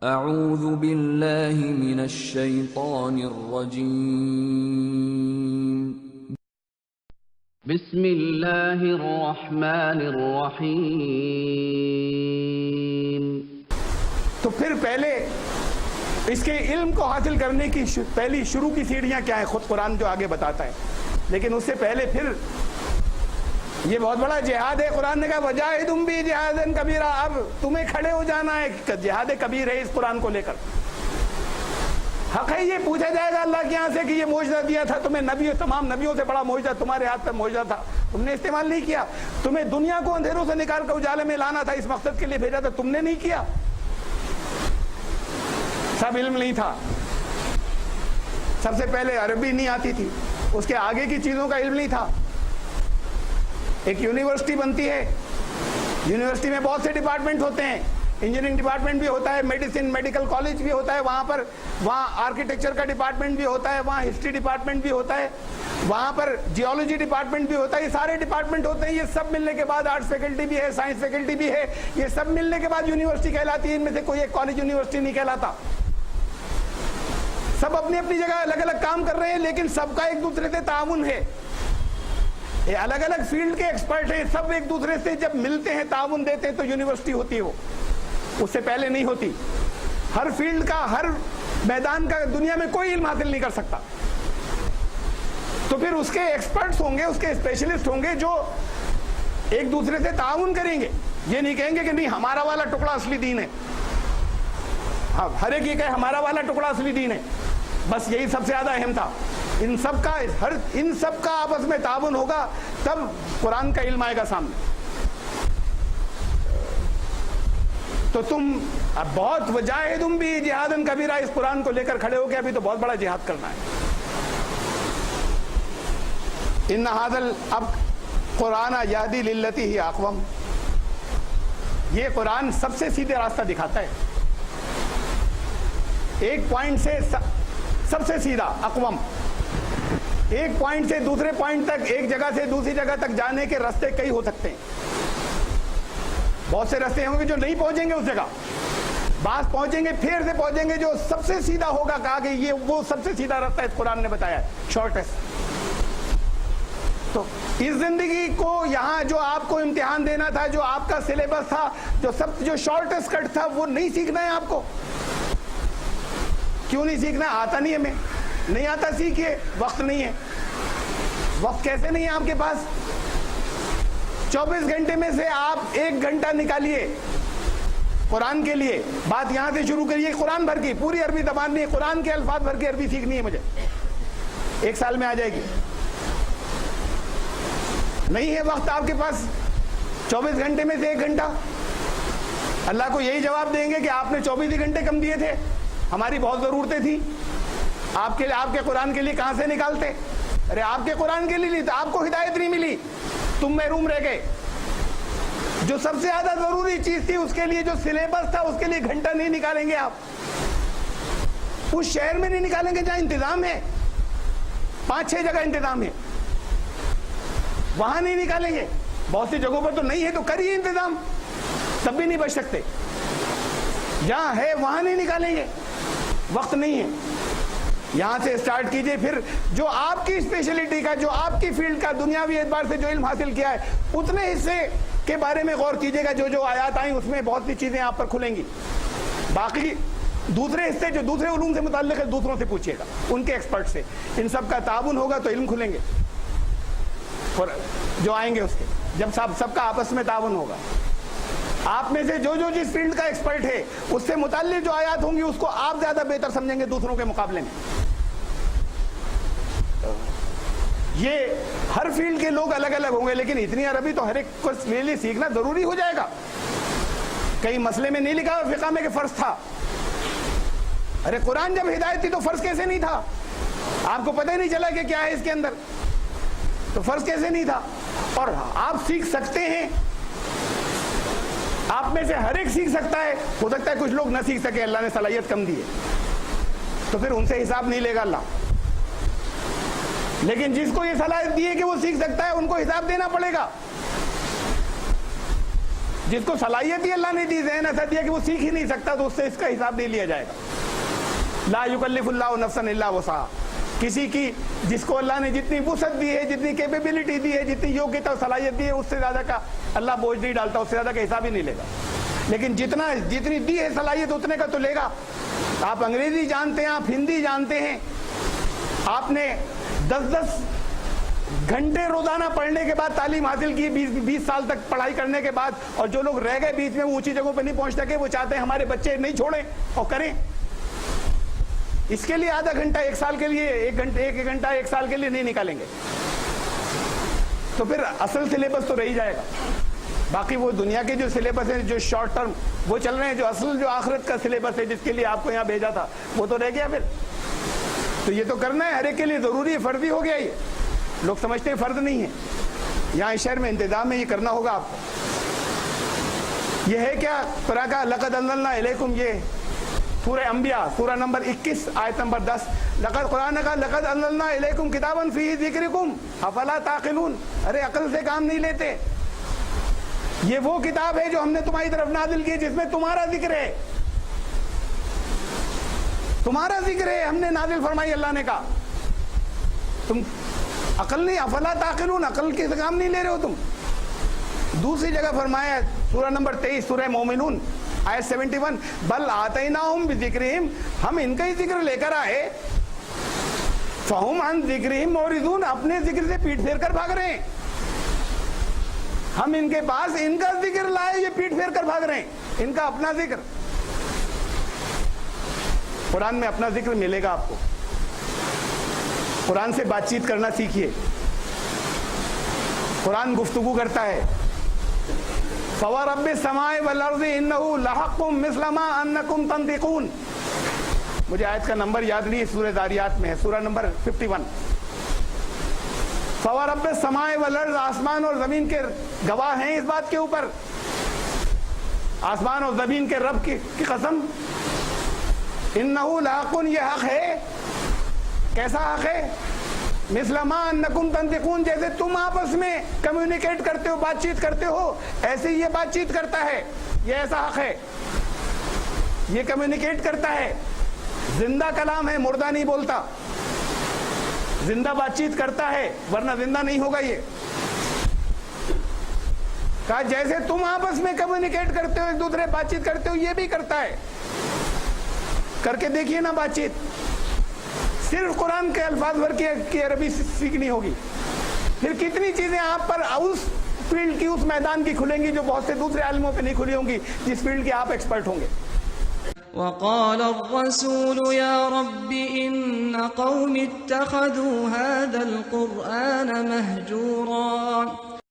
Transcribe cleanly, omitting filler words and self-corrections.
اعوذ باللہ من الشیطان الرجیم بسم اللہ الرحمن الرحیم۔ تو پھر پہلے اس کے علم کو حاصل کرنے کی پہلی شروع کی سیڑھیاں کیا ہیں، خود قرآن جو آگے بتاتا ہے، لیکن اس سے پہلے پھر یہ بہت بڑا جہاد ہے۔ قرآن نے کہا وجاہدہم بھی جہادًا کبیرا، اب تمہیں کھڑے ہو جانا ہے، جہاد کبیر ہے اس قرآن کو لے کر۔ حق ہے یہ پوچھا جائے گا اللہ کے یہاں سے کہ یہ معجزہ دیا تھا تمہیں، نبی تمام نبیوں سے بڑا معجزہ تمہارے ہاتھ پہ معجزہ تھا، تم نے استعمال نہیں کیا، تمہیں دنیا کو اندھیروں سے نکال کر اجالے میں لانا تھا، اس مقصد کے لیے بھیجا تھا، تم نے نہیں کیا۔ سب علم نہیں تھا، سب سے پہلے عربی نہیں آتی تھی، اس کے آگے کی چیزوں کا علم نہیں تھا۔ ایک یونیورسٹی بنتی ہے، یونیورسٹی میں بہت سے ڈپارٹمنٹ ہوتے ہیں، انجینئرنگ ڈپارٹمنٹ بھی ہوتا ہے، میڈیسن میڈیکل کالج بھی ہوتا ہے، وہاں آرکیٹیکچر کا ڈپارٹمنٹ بھی ہوتا ہے، وہاں ہسٹری ڈپارٹمنٹ بھی ہوتا ہے، وہاں پر جیولوجی ڈپارٹمنٹ بھی ہوتا ہے، یہ سارے ڈپارٹمنٹ ہوتے ہیں۔ یہ سب ملنے کے بعد آرٹس فیکلٹی بھی ہے، سائنس فیکلٹی بھی ہے، یہ سب ملنے کے بعد یونیورسٹی کہلاتی ہے۔ ان میں سے کوئی ایک کالج یونیورسٹی نہیں کہلاتا۔ سب اپنی اپنی جگہ الگ الگ کام کر رہے ہیں، لیکن سب کا ایک دوسرے سے تعاون ہے۔ یہ الگ الگ فیلڈ کے ایکسپرٹ ہیں، سب ایک دوسرے سے جب ملتے ہیں، تعاون دیتے ہیں، تو یونیورسٹی ہوتی ہے۔ وہ اس سے پہلے نہیں ہوتی۔ ہر فیلڈ کا، ہر میدان کا دنیا میں کوئی علم حاصل نہیں کر سکتا۔ تو پھر اس کے ایکسپرٹس ہوں گے، اس کے اسپیشلسٹ ہوں گے جو ایک دوسرے سے تعاون کریں گے۔ یہ نہیں کہیں گے کہ نہیں ہمارا والا ٹکڑا اصلی دین ہے، ہر ایک یہ کہے ہمارا والا ٹکڑا اصلی دین ہے، بس یہی سب سے زیادہ اہم تھا۔ ان سب کا آپس میں تعاون ہوگا، تب قرآن کا علم آئے گا سامنے۔ تو تم اب بہت وجاہدہم بھی جہادًا کبیرا اس قرآن کو لے کر کھڑے ہو کے ابھی تو بہت بڑا جہاد کرنا ہے۔ ان ھذا اب قرآن یہدی للتی ہی اقوم، یہ قرآن سب سے سیدھے راستہ دکھاتا ہے، ایک پوائنٹ سے سب سے سیدھا اقوم، ایک پوائنٹ سے دوسرے پوائنٹ تک، ایک جگہ سے دوسری جگہ تک جانے کے راستے کئی ہو سکتے ہیں۔ بہت سے راستے ہوں گے جو نہیں پہنچیں گے اس جگہ، بعض پہنچیں گے، پھر سے پہنچیں گے جو سب سے سیدھا ہوگا۔ کہا کہ یہ وہ سب سے سیدھا راستہ اس قرآن نے بتایا ہے، شارٹیسٹ۔ تو اس زندگی کو یہاں جو آپ کو امتحان دینا تھا، جو آپ کا سلیبس تھا، جو شارٹیسٹ کٹ تھا، وہ نہیں سیکھنا ہے آپ کو۔ کیوں نہیں سیکھنا؟ آتا نہیں ہمیں، نہیں آتا سیکھیے، وقت نہیں ہے۔ وقت کیسے نہیں ہے آپ کے پاس؟ 24 گھنٹے میں سے آپ 1 گھنٹہ نکالیے قرآن کے لیے۔ بات یہاں سے شروع کریے، قرآن بھر کی، پوری عربی زبان نہیں، قرآن کے الفاظ بھر کے عربی سیکھنی ہے مجھے، 1 سال میں آ جائے گی۔ نہیں ہے وقت آپ کے پاس 24 گھنٹے میں سے 1 گھنٹہ، اللہ کو یہی جواب دیں گے کہ آپ نے 24 ہی گھنٹے کم دیے تھے، ہماری بہت ضرورتیں تھیں، آپ کے قرآن کے لیے کہاں سے نکالتے؟ ارے آپ کے قرآن کے لیے نہیں، تو آپ کو ہدایت نہیں ملی، تم محروم رہ گئے۔ جو سب سے زیادہ ضروری چیز تھی، اس کے لیے جو سلیبس تھا، اس کے لیے گھنٹہ نہیں نکالیں گے آپ، اس شہر میں نہیں نکالیں گے جہاں انتظام ہے، 5-6 جگہ انتظام ہے، وہاں نہیں نکالیں گے۔ بہت سی جگہوں پر تو نہیں ہے، تو کریے انتظام، تب بھی نہیں بچ سکتے۔ جہاں ہے وہاں نہیں نکالیں گے، وقت نہیں ہے۔ یہاں سے اسٹارٹ کیجئے، پھر جو آپ کی اسپیشلٹی کا، جو آپ کی فیلڈ کا دنیاوی اعتبار سے جو علم حاصل کیا ہے، اتنے حصے کے بارے میں غور کیجئے گا۔ جو آیات آئیں اس میں بہت سی چیزیں آپ پر کھلیں گی، باقی دوسرے حصے جو دوسرے علوم سے متعلق ہے، دوسروں سے پوچھیے گا، ان کے ایکسپرٹ سے۔ ان سب کا تعاون ہوگا تو علم کھلیں گے، اور جو آئیں گے اس کے، جب سب کا آپس میں تعاون ہوگا۔ آپ میں سے جو جس فیلڈ کا ایکسپرٹ ہے، اس سے متعلق جو آیات ہوں گی، اس کو آپ زیادہ بہتر سمجھیں گے دوسروں کے مقابلے میں۔ یہ ہر فیلڈ کے لوگ الگ الگ ہوں گے، لیکن اتنی عربی تو ہر ایک کو لیے سیکھنا ضروری ہو جائے گا۔ کئی مسئلے میں نہیں لکھا فقہ میں کہ فرض تھا، ارے قرآن جب ہدایت تھی تو فرض کیسے نہیں تھا؟ آپ کو پتہ ہی نہیں چلا کہ کیا ہے اس کے اندر، تو فرض کیسے نہیں تھا؟ اور آپ سیکھ سکتے ہیں، آپ میں سے ہر ایک سیکھ سکتا ہے۔ ہو سکتا ہے کچھ لوگ نہ سیکھ سکے، اللہ نے صلاحیت کم دی ہے، تو پھر ان سے حساب نہیں لے گا اللہ۔ لیکن جس کو یہ صلاحیت دی ہے کہ وہ سیکھ سکتا ہے، ان کو حساب دینا پڑے گا۔ جس کو صلاحیت ہی اللہ نے دی، ذہن ایسا دیا کہ وہ سیکھ ہی نہیں سکتا، تو اس سے اس کا حساب نہیں لیا جائے گا۔ لا یکلف اللہ نفسا الا وسعها، کسی کی جس کو اللہ نے جتنی وسعت دی ہے، جتنی کیپیبلٹی دی ہے، جتنی یوگیتا اور صلاحیت دی ہے، اس سے زیادہ کا اللہ بوجھ نہیں ڈالتا، اس سے زیادہ کا حساب ہی نہیں لے گا۔ لیکن جتنی دی ہے صلاحیت اتنے کا تو لے گا۔ آپ انگریزی جانتے ہیں، آپ ہندی جانتے ہیں، آپ نے 10 گھنٹے روزانہ پڑھنے کے بعد تعلیم حاصل کی، 20 سال تک پڑھائی کرنے کے بعد، اور جو لوگ رہ گئے بیچ میں وہ اونچی جگہوں پہ نہیں پہنچ سکے، وہ چاہتے ہیں ہمارے بچے نہیں چھوڑیں اور کریں۔ اس کے لیے آدھا گھنٹہ ایک سال کے لیے، ایک گھنٹہ ایک سال کے لیے نہیں نکالیں گے، تو پھر اصل سلیبس تو رہ ہی جائے گا۔ باقی وہ دنیا کے جو سلیبس ہیں، جو شارٹ ٹرم وہ چل رہے ہیں، جو اصل جو آخرت کا سلیبس ہے جس کے لیے آپ کو یہاں بھیجا تھا، وہ تو رہ گیا۔ پھر تو یہ تو کرنا ہے، ہر ایک کے لیے ضروری ہے، فرضی ہو گیا۔ یہ لوگ سمجھتے ہیں فرض نہیں ہے، یہاں اس شہر میں انتظام ہے، یہ کرنا ہوگا آپ کو۔ یہ ہے کیا قرآن کا لقد انزلنا الیکم، یہ سورہ انبیاء سورہ نمبر 21 آیت نمبر 10، لقد قرآن کا لقد انزلنا الیکم کتابا فیہ ذکرکم افلا تعقلون، ارے عقل سے کام نہیں لیتے؟ یہ وہ کتاب ہے جو ہم نے تمہاری طرف نازل کی جس میں تمہارا ذکر ہے، تمہارا ذکر ہے، ہم نے نازل فرمائی، اللہ نے کہا۔ تم عقل نہیں، افلا تعقلون، عقل کے کام نہیں لے رہے ہو تم۔ دوسری جگہ فرمایا سورہ نمبر 23 سورہ مومنون آیت 71، بل آتیناہم بذکرہم، ہم ان کا ہی ذکر لے کر آئے، فہم عن ذکرہم معرضون، اپنے ذکر سے پیٹ پھیر کر بھاگ رہے ہیں۔ ہم ان کے پاس ان کا ذکر لائے، یہ پیٹ پھیر کر بھاگ رہے ہیں، ان کا اپنا ذکر۔ قرآن میں اپنا ذکر ملے گا آپ کو، قرآن سے بات چیت کرنا سیکھیے، قرآن گفتگو کرتا ہے۔ فَوَرَبِّ السَّمَاءِ وَالْأَرْضِ إِنَّهُ لَحَقٌّ مِثْلَ مَا أَنَّكُمْ تَنطِقُونَ، مجھے آیت کا نمبر یاد نہیں، سورہ ذاریات میں ہے، سورہ نمبر 51۔ فَوَرَبِّ السَّمَاءِ وَالْأَرْضِ، آسمان اور زمین کے گواہ ہیں اس بات کے اوپر، آسمان اور زمین کے رب کی قسم، إِنَّهُ لَحَقٌّ، یہ حق ہے۔ کیسا حق ہے؟ مثل ما انکم تنطقون، جیسے تم آپس میں کمیونیکیٹ کرتے ہو، بات چیت کرتے ہو، ایسے ہی یہ بات چیت کرتا ہے، یہ ایسا حق ہے، یہ کمیونیکیٹ کرتا ہے، زندہ کلام ہے، مردہ نہیں بولتا، زندہ بات چیت کرتا ہے، ورنہ زندہ نہیں ہوگا۔ یہ کہا جیسے تم آپس میں کمیونیکیٹ کرتے ہو، ایک دوسرے بات چیت کرتے ہو، یہ بھی کرتا ہے۔ کر کے دیکھیے نا بات چیت، صرف قرآن کے الفاظ بھر کی عربی سیکھنی ہوگی، پھر کتنی چیزیں آپ پر اس فیلڈ کی، اس میدان کی کھلیں گی جو بہت سے دوسرے عالموں پہ نہیں کھلی ہوں گی، جس فیلڈ کے آپ ایکسپرٹ ہوں گے۔ وقال الرسول يا رب إن قوم اتخذوا هذا القرآن مهجورا